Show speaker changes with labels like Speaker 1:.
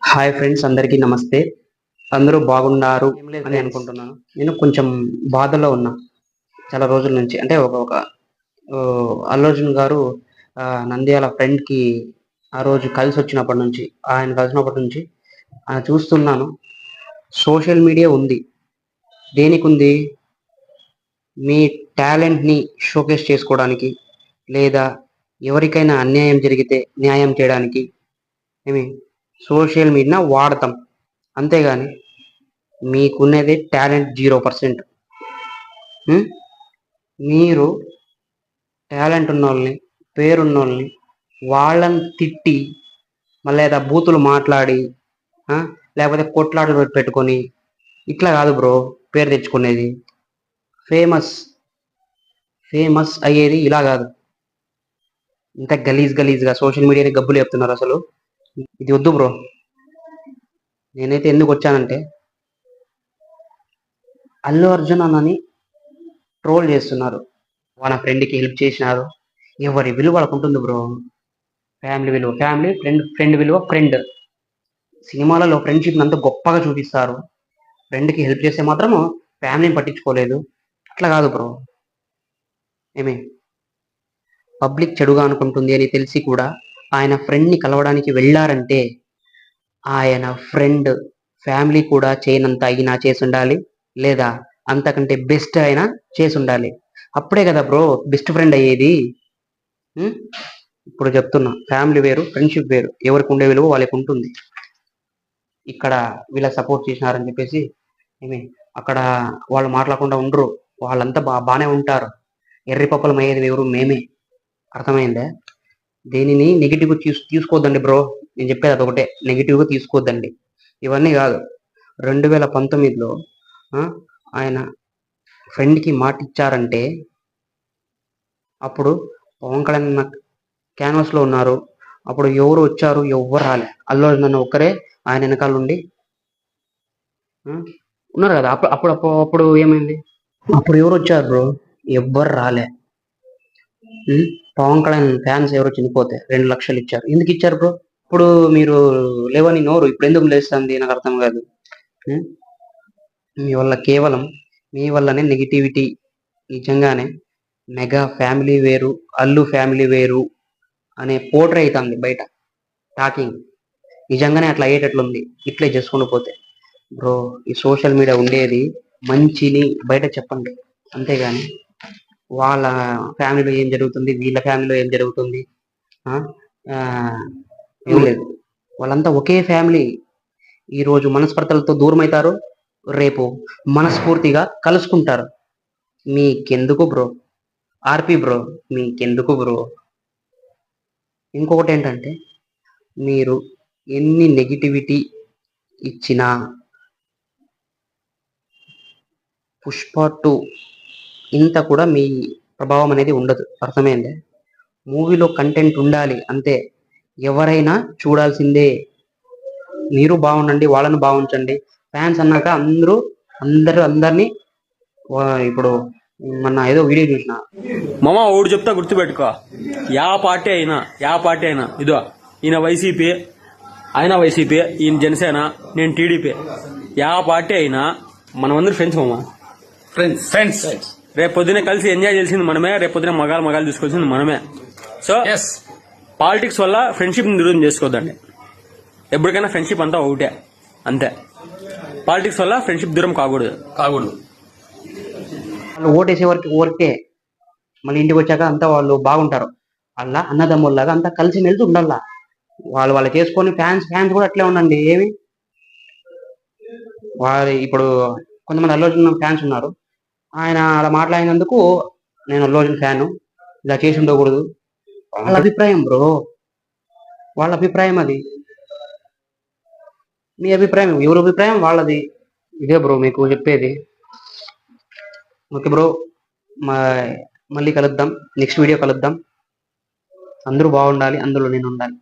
Speaker 1: Hi friends, అందరికీ నమస్తే. అందరూ బాగున్నారు అని అనుకుంటున్నాను. నేను కొంచెం బాధలో ఉన్నా చాలా రోజుల నుంచి. అంటే ఒక ఒక అల్లు అర్జున్ గారు నంద్యాల ఫ్రెండ్కి ఆ రోజు ఆయన కలిసినప్పటి నుంచి చూస్తున్నాను. సోషల్ మీడియా ఉంది. దేనికి ఉంది? మీ టాలెంట్ని షోకేస్ చేసుకోవడానికి, లేదా ఎవరికైనా అన్యాయం జరిగితే న్యాయం చేయడానికి ఏమి సోషల్ మీడియా వాడతాం. అంతేగాని మీకున్నది టాలెంట్ 0%. మీరు టాలెంట్ ఉన్నోళ్ళని, పేరున్నోళ్ళని, వాళ్ళని తిట్టి మళ్ళీ లేదా బూతులు మాట్లాడి లేకపోతే కొట్లాటలు పెట్టుకొని ఇట్లా కాదు బ్రో పేరు తెచ్చుకునేది. ఫేమస్ అయ్యేది ఇలా కాదు. ఇంత గలీజ్గా సోషల్ మీడియాని గబ్బులు చెప్తున్నారు. అసలు ఇది వద్దు బ్రో. నేనైతే ఎందుకు వచ్చానంటే, అల్లు అర్జున్ అన్నని ట్రోల్ చేస్తున్నారు. వాళ్ళ ఫ్రెండ్కి హెల్ప్ చేసినారు. ఎవరి విలువ వాళ్ళకు ఉంటుంది బ్రో. ఫ్యామిలీ విలువ ఫ్యామిలీ, ఫ్రెండ్ విలువ ఫ్రెండ్. సినిమాలలో ఫ్రెండ్షిప్ అంత గొప్పగా చూపిస్తారు. ఫ్రెండ్కి హెల్ప్ చేస్తే మాత్రం ఫ్యామిలీని పట్టించుకోలేదు. అట్లా కాదు బ్రో. ఏమి పబ్లిక్ చెడుగా అనుకుంటుంది అని తెలిసి కూడా ఆయన ఫ్రెండ్ని కలవడానికి వెళ్ళారంటే, ఆయన ఫ్రెండ్ ఫ్యామిలీ కూడా చేయనంత అయినా చేసి ఉండాలి, లేదా అంతకంటే బెస్ట్ అయినా చేసి ఉండాలి. అప్పుడే కదా బ్రో బెస్ట్ ఫ్రెండ్ అయ్యేది. ఇప్పుడు చెప్తున్నా, ఫ్యామిలీ వేరు, ఫ్రెండ్షిప్ వేరు. ఎవరికి ఉండే విలువ వాళ్ళకి ఉంటుంది. ఇక్కడ వీళ్ళకి సపోర్ట్ చేసినారని చెప్పేసి అక్కడ వాళ్ళు మాట్లాడకుండా ఉండరు. వాళ్ళంతా బాగానే ఉంటారు. ఎర్రి పప్పులం అయ్యేది ఎవరు? మేమే. అర్థమైందే? దీనిని నెగిటివ్ తీసుకోవద్దండి బ్రో. నేను చెప్పేది అదొకటే, నెగిటివ్గా తీసుకోవద్దండి. ఇవన్నీ కాదు. 2019లో ఆయన ఫ్రెండ్కి మాట ఇచ్చారంటే, అప్పుడు పవన్ కళ్యాణ్ క్యాన్వాస్లో ఉన్నారు. అప్పుడు ఎవరు వచ్చారు? ఎవ్వరు రాలే. అల్లు అర్జున్ ఒక్కరే ఆయన వెనకాల ఉండి ఉన్నారు కదా. అప్పుడు ఏమైంది? అప్పుడు ఎవరు వచ్చారు బ్రో? ఎవ్వరు రాలే. పవన్ కళ్యాణ్ ఫ్యాన్స్ ఎవరు చనిపోతే 2 లక్షలు ఇచ్చారు. ఎందుకు ఇచ్చారు బ్రో? ఇప్పుడు మీరు లేవని నోరు ఇప్పుడు ఎందుకు లేస్తుంది? నాకు అర్థం కాదు. మీ వల్ల కేవలం మీ వల్లనే నెగిటివిటీ. నిజంగానే మెగా ఫ్యామిలీ వేరు, అల్లు ఫ్యామిలీ వేరు అనే పోట్రే అవుతుంది బయట టాకింగ్. నిజంగానే అట్లా అయ్యేటట్లుంది ఇట్లే చేసుకుని పోతే. బ్రో, ఈ సోషల్ మీడియా ఉండేది మంచిని బయట చెప్పండి. అంతేగాని వాళ్ళ ఫ్యామిలీలో ఏం జరుగుతుంది, వీళ్ళ ఫ్యామిలీలో ఏం జరుగుతుంది ఏం లేదు. వాళ్ళంతా ఒకే ఫ్యామిలీ. ఈరోజు మనస్పర్ధలతో దూరం అవుతారు, రేపు మనస్ఫూర్తిగా కలుసుకుంటారు. మీకెందుకు బ్రో? ఆర్పి బ్రో, మీకెందుకు బ్రో? ఇంకొకటి ఏంటంటే, మీరు ఎన్ని నెగిటివిటీ ఇచ్చినా పుష్ప 2 ఇంత కూడా మీ ప్రభావం అనేది ఉండదు. అర్థమైందే? మూవీలో కంటెంట్ ఉండాలి అంతే. ఎవరైనా చూడాల్సిందే. మీరు బాగుండండి, వాళ్ళని బాగుంచండి. ఫ్యాన్స్ అన్నాక అందరినీ ఇప్పుడు మొన్న ఏదో వీడియో చూసిన
Speaker 2: మామ ఓడి చెప్తా గుర్తుపెట్టుకో. యా పార్టీ అయినా ఇదో ఈయన వైసీపీ, ఆయన వైసీపీ, ఈయన జనసేన, నేను టీడీపీ. యా పార్టీ అయినా మనమందరూ ఫ్రెండ్స్ మామ. ఫ్రెండ్స్ రేపు పొద్దునే కలిసి ఎంజాయ్ చేసింది మనమే. రేపు పొద్దున మగాలు తీసుకోవాల్సింది మనమే. సో పాలిటిక్స్ వల్ల ఫ్రెండ్షిప్ దూరం చేసుకోవద్దండి. ఎప్పటికైనా ఫ్రెండ్షిప్ అంతా ఒకటే, అంతే. పాలిటిక్స్ వల్ల ఫ్రెండ్షిప్ దూరం కాకూడదు.
Speaker 1: వాళ్ళు ఓటేసే వరకే. మళ్ళీ ఇంటికి వచ్చాక అంతా వాళ్ళు బాగుంటారు. అలా అన్నదమ్ముల్లాగా అంతా కలిసి మెలిసి ఉండాలా. వాళ్ళు చేసుకొని ఫ్యాన్స్ కూడా అట్లే ఉండండి. ఏమి ఇప్పుడు కొంతమంది అల్లు అర్జున్ ఫ్యాన్స్ ఉన్నారు. ఆయన అలా మాట్లాడినందుకు నేను అల్లు అర్జున్ ఫ్యాను, ఇలా చేసి ఉండకూడదు. వాళ్ళ అభిప్రాయం బ్రో, వాళ్ళ అభిప్రాయం అది. మీ అభిప్రాయం, ఎవరి అభిప్రాయం వాళ్ళది. ఇదే బ్రో మీకు చెప్పేది. ఓకే బ్రో, మళ్ళీ కలుద్దాం. నెక్స్ట్ వీడియో కలుద్దాం. అందరూ బాగుండాలి, అందులో నేను ఉండాలి.